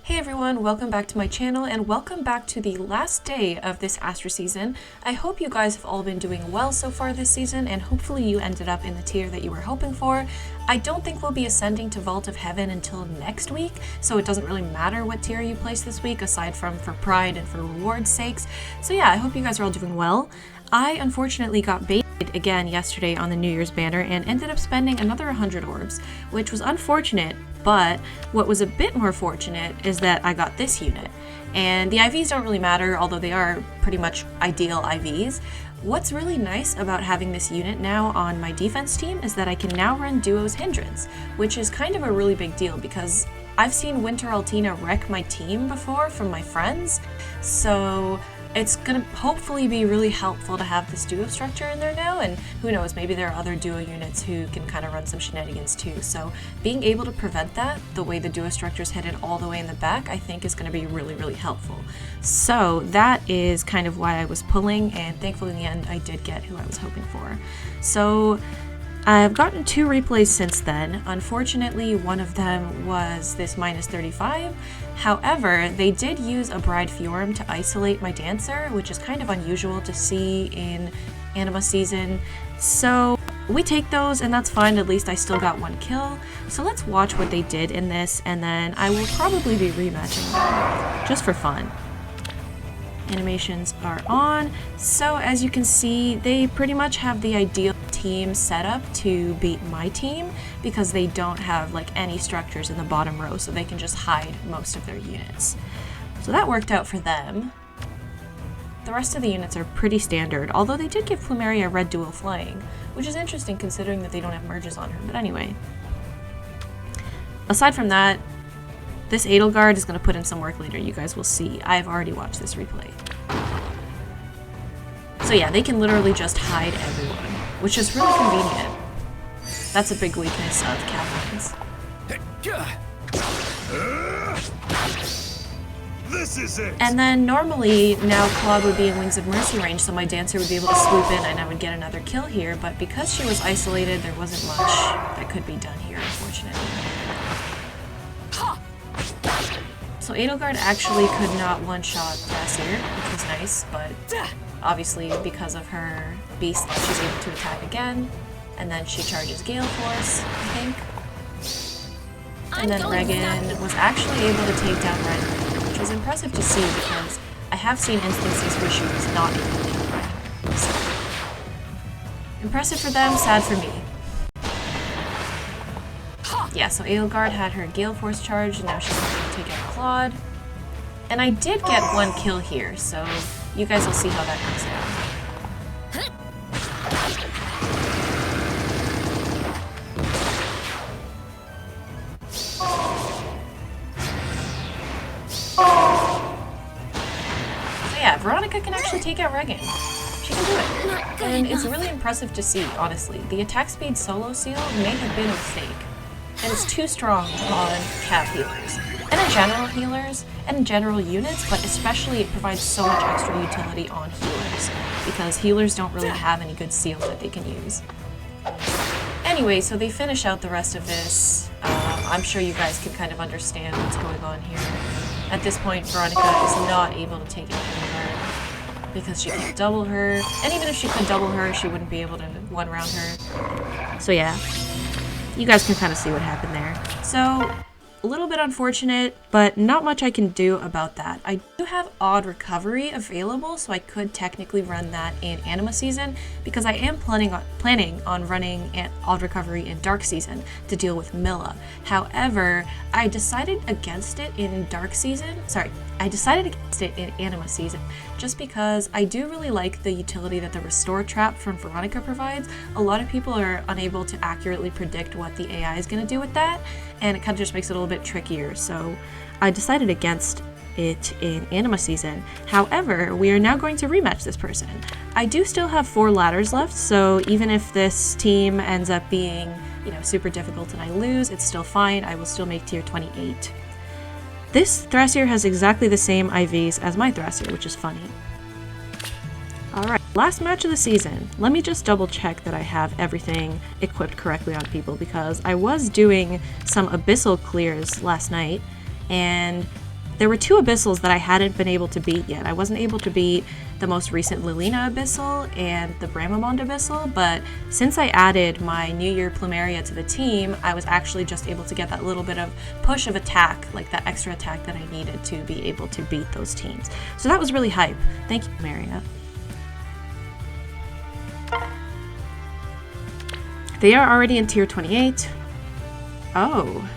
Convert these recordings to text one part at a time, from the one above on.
Hey everyone, welcome back to my channel and welcome back to the last day of this Aether season. I hope you guys have all been doing well so far this season and hopefully you ended up in the tier that you were hoping for. I don't think we'll be ascending to Vault of Heaven until next week, so it doesn't really matter what tier you place this week aside from for pride and for rewards sakes. So yeah, I hope you guys are all doing well. I unfortunately got baited again yesterday on the New Year's banner and ended up spending another 100 orbs, which was unfortunate, but what was a bit more fortunate is that I got this unit. And the IVs don't really matter, although they are pretty much ideal IVs. What's really nice about having this unit now on my defense team is that I can now run Duo's Hindrance, which is kind of a really big deal because I've seen Winter Altina wreck my team before from my friends, so it's gonna hopefully be really helpful to have this duo structure in there now, and who knows, maybe there are other duo units who can kind of run some shenanigans too. So being able to prevent that, the way the duo structure is headed all the way in the back, I think is gonna be really, really helpful. So that is kind of why I was pulling, and thankfully in the end I did get who I was hoping for. So I've gotten 2 replays since then. Unfortunately, one of them was this minus 35. However, they did use a Bride Fiorum to isolate my Dancer, which is kind of unusual to see in Anima season. So we take those and that's fine, at least I still got 1 kill. So let's watch what they did in this and then I will probably be rematching them, just for fun. Animations are on. So as you can see, they pretty much have the ideal team set up to beat my team because they don't have like any structures in the bottom row, so they can just hide most of their units. So that worked out for them. The rest of the units are pretty standard, although they did give Plumeria red dual flying, which is interesting considering that they don't have merges on her, but anyway. Aside from that, this Edelgard is going to put in some work later, you guys will see. I've already watched this replay. So yeah, they can literally just hide everyone, which is really convenient. That's a big weakness of Catherine's. This is it. And then normally, now Claude would be in Wings of Mercy range, so my Dancer would be able to swoop in and I would get another kill here, but because she was isolated, there wasn't much that could be done here, unfortunately. So Edelgard actually could not one-shot Thrasier, which was nice, but obviously because of her beast, she's able to attack again, and then she charges Gale Force, I think. And then Regan was actually able to take down Ren, which was impressive to see because I have seen instances where she was not able to kill Ren. So, impressive for them, sad for me. Yeah, so Edelgard had her Gale Force charge, and now she's going to take out Claude. And I did get 1 kill here, so you guys will see how that comes down. So yeah, Veronica can actually take out Regan. She can do it. And it's really impressive to see, honestly. The attack speed solo seal may have been a mistake. And it's too strong on cav healers, and in general healers, and in general units, but especially it provides so much extra utility on healers, because healers don't really have any good seals that they can use. Anyway, so they finish out the rest of this. I'm sure you guys can kind of understand what's going on here. At this point, Veronica is not able to take it anywhere, because she can't double her, and even if she could double her, she wouldn't be able to one-round her. So yeah. You guys can kind of see what happened there. So, a little bit unfortunate, but not much I can do about that. I do have Odd Recovery available, so I could technically run that in Anima season, because I am planning on running Odd Recovery in Dark season to deal with Milla. However, I decided against it in Dark season. I decided against it in Anima season, just because I do really like the utility that the Restore Trap from Veronica provides. A lot of people are unable to accurately predict what the AI is going to do with that, and it kind of just makes it a little bit trickier. So I decided against it in Anima season. However, we are now going to rematch this person. I do still have 4 ladders left, so even if this team ends up being, super difficult and I lose, it's still fine. I will still make tier 28. This Thrasier has exactly the same IVs as my Thrasier, which is funny. Alright, last match of the season. Let me just double check that I have everything equipped correctly on people, because I was doing some abyssal clears last night, and there were 2 Abyssals that I hadn't been able to beat yet. I wasn't able to beat the most recent Lilina Abyssal and the Bramamond Abyssal, but since I added my New Year Plumeria to the team, I was actually just able to get that little bit of push of attack, like that extra attack that I needed to be able to beat those teams. So that was really hype. Thank you, Plumeria. They are already in tier 28. Oh.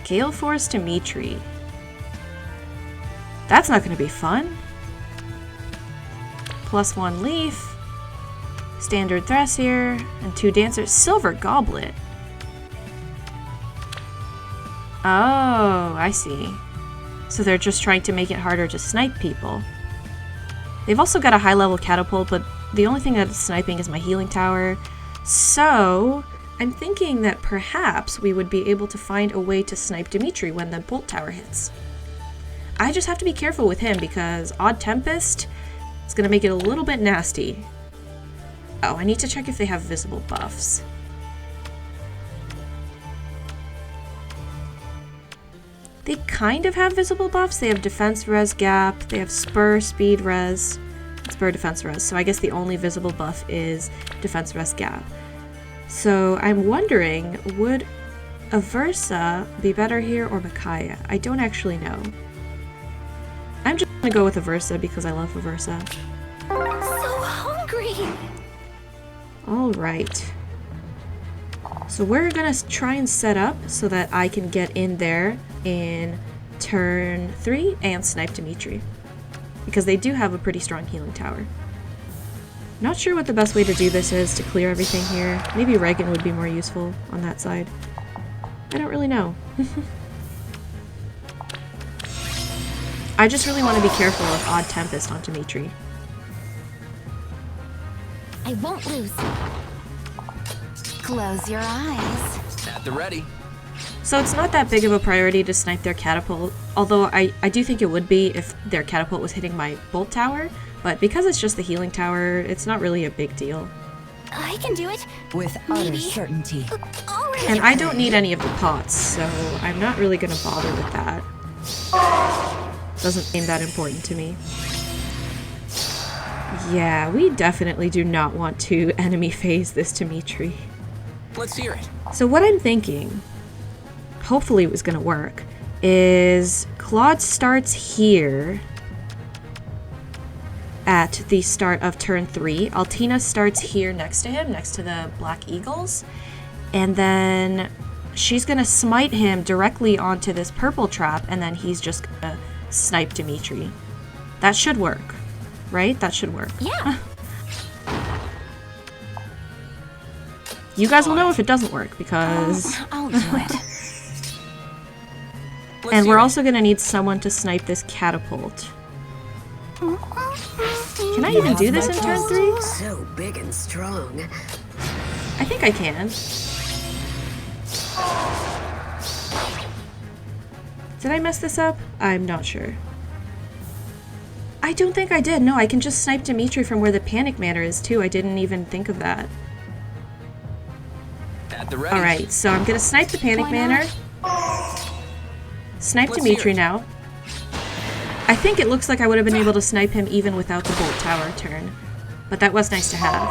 Gale Force Dimitri. That's not going to be fun. +1 Leaf. Standard Thrasier. And 2 Dancers. Silver Goblet. Oh, I see. So they're just trying to make it harder to snipe people. They've also got a high-level catapult, but the only thing that's sniping is my healing tower. So I'm thinking that perhaps we would be able to find a way to snipe Dimitri when the bolt tower hits. I just have to be careful with him because Odd Tempest is going to make it a little bit nasty. Oh, I need to check if they have visible buffs. They kind of have visible buffs. They have defense res gap, they have spur speed res, spur defense res. So I guess the only visible buff is defense res gap. So I'm wondering, would Aversa be better here or Micaiah? I don't actually know. I'm just gonna go with Aversa because I love Aversa. So hungry. All right. So we're gonna try and set up so that I can get in there in turn 3 and snipe Dimitri, because they do have a pretty strong healing tower. Not sure what the best way to do this is to clear everything here. Maybe Reagan would be more useful on that side. I don't really know. I just really want to be careful of Odd Tempest on Dimitri. I won't lose. Close your eyes. At the ready. So it's not that big of a priority to snipe their catapult, although I do think it would be if their catapult was hitting my bolt tower, but because it's just the healing tower, it's not really a big deal. I can do it. With Maybe. utter certainty. Already. And I don't need any of the pots, so I'm not really going to bother with that. Doesn't seem that important to me. Yeah, we definitely do not want to enemy phase this Dimitri. Let's hear it. So what I'm thinking, hopefully it was going to work, is Claude starts here at the start of turn 3. Altina starts here next to him, next to the Black Eagles, and then she's going to smite him directly onto this purple trap, and then he's just going to snipe Dimitri. That should work, right? That should work. Yeah. You guys will know if it doesn't work, because... I'll do it. And we're also going to need someone to snipe this catapult. Can I even do this in turn 3? So big and strong. I think I can. Did I mess this up? I'm not sure. I don't think I did. No, I can just snipe Dimitri from where the panic manor is too. I didn't even think of that. At the ready. Alright, so I'm gonna snipe the panic manor. Snipe Dimitri now. I think it looks like I would have been able to snipe him even without the bolt tower turn. But that was nice to have.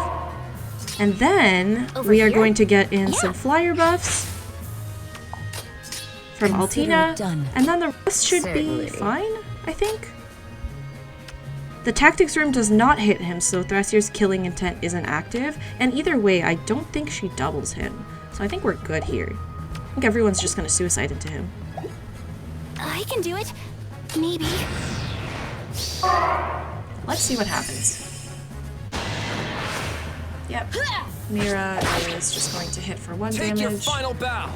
And then we are going to get in some flyer buffs from Altina. And then the rest should be fine, I think. The tactics room does not hit him, so Thrasier's killing intent isn't active. And either way, I don't think she doubles him. So I think we're good here. I think everyone's just gonna suicide into him. I can do it. Maybe. Let's see what happens. Yep. Mira is just going to hit for 1 Take damage. your final bow.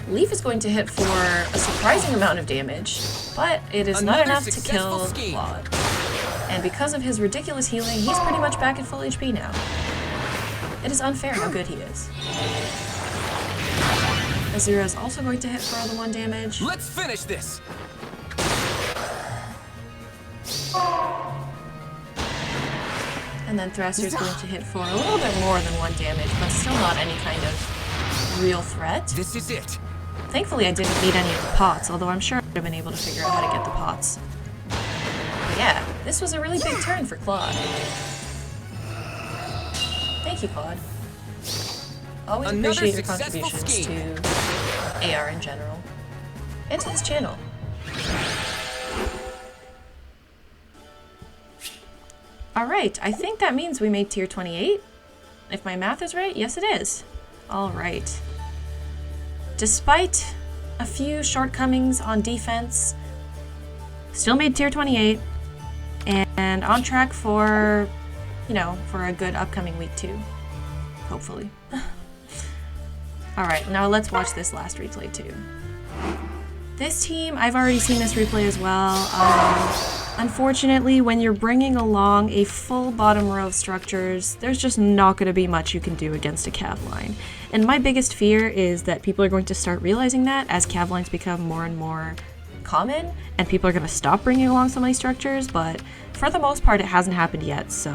Leaf is going to hit for a surprising amount of damage, but it is not Another enough to kill successful scheme. Claude. And because of his ridiculous healing, he's pretty much back at full HP now. It is unfair how good he is. Azura is also going to hit for all the 1 damage. Let's finish this. And then Thrasier's going to hit for a little bit more than 1 damage, but still not any kind of real threat. This is it. Thankfully, I didn't need any of the pots, although I'm sure I would have been able to figure out how to get the pots. But yeah, this was a really big turn for Claude. Thank you, Claude. Always Another appreciate your successful contributions scheme. to AR in general. And to this channel. Alright, I think that means we made tier 28. If my math is right, yes it is. Alright. Despite a few shortcomings on defense, still made tier 28, and on track for, you know, for a good upcoming week too. Hopefully. Alright, now let's watch this last replay too. This team, I've already seen this replay as well. Unfortunately, when you're bringing along a full bottom row of structures, there's just not going to be much you can do against a cav line. And my biggest fear is that people are going to start realizing that as cav lines become more and more common, and people are going to stop bringing along so many structures, but for the most part it hasn't happened yet, so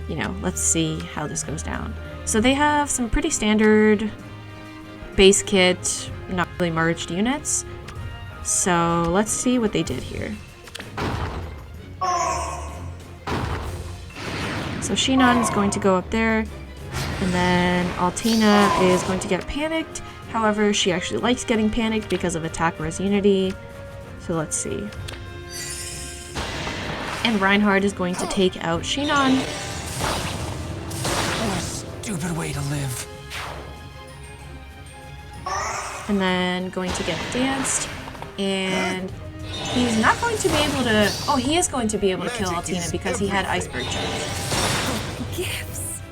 you know, let's see how this goes down. So they have some pretty standard base kit, not really merged units. So let's see what they did here. So Shinon is going to go up there, and then Altina is going to get panicked. However, she actually likes getting panicked because of attack res unity. So let's see. And Reinhardt is going to take out Shinon. What a stupid way to live. And then going to get danced. And he's not going to be able to... Oh, he is going to be able to kill Altina because he had Iceberg Charge. Gifts.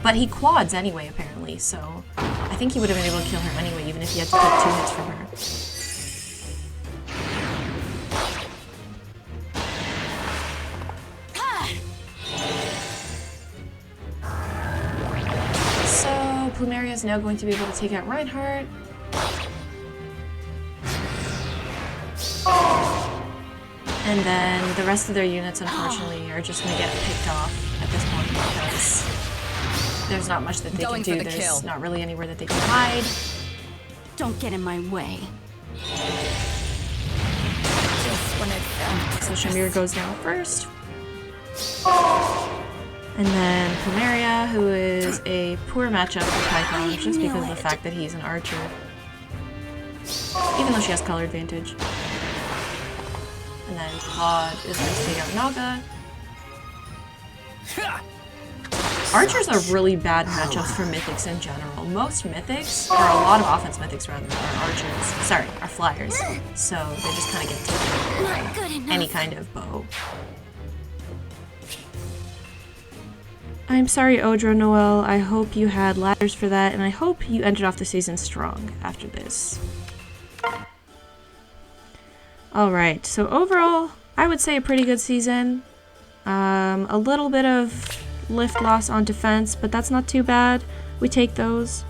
But he quads anyway, apparently, so I think he would have been able to kill her anyway, even if he had to take 2 hits from her. So Plumeria is now going to be able to take out Reinhardt. And then the rest of their units, unfortunately, are just going to get picked off at this point because there's not much that they can do. There's not really anywhere that they can hide. Don't get in my way. So Shamir goes down first. And then Plumeria, who is a poor matchup for Python just because of the fact that he's an archer. Even though she has color advantage. And then Claude is going to take out Naga. Archers are really bad matchups for mythics in general. Most mythics, or a lot of offense mythics rather, are archers. Sorry, are flyers. So they just kind of get taken over by any kind of bow. I'm sorry, Odra Noel. I hope you had ladders for that, and I hope you ended off the season strong after this. Alright, so overall, I would say a pretty good season. A little bit of lift loss on defense, but that's not too bad. We take those.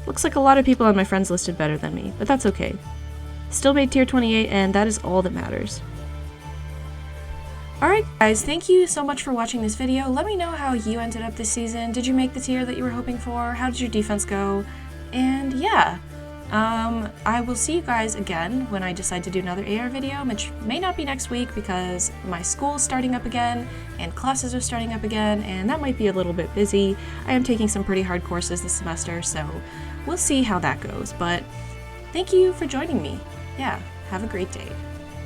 Looks like a lot of people on my friends list did better than me, but that's okay. Still made tier 28, and that is all that matters. Alright guys, thank you so much for watching this video. Let me know how you ended up this season. Did you make the tier that you were hoping for? How did your defense go? And yeah. I will see you guys again when I decide to do another AR video, which may not be next week because my school's starting up again and classes are starting up again, and that might be a little bit busy. I am taking some pretty hard courses this semester, so we'll see how that goes. But thank you for joining me. Yeah, have a great day.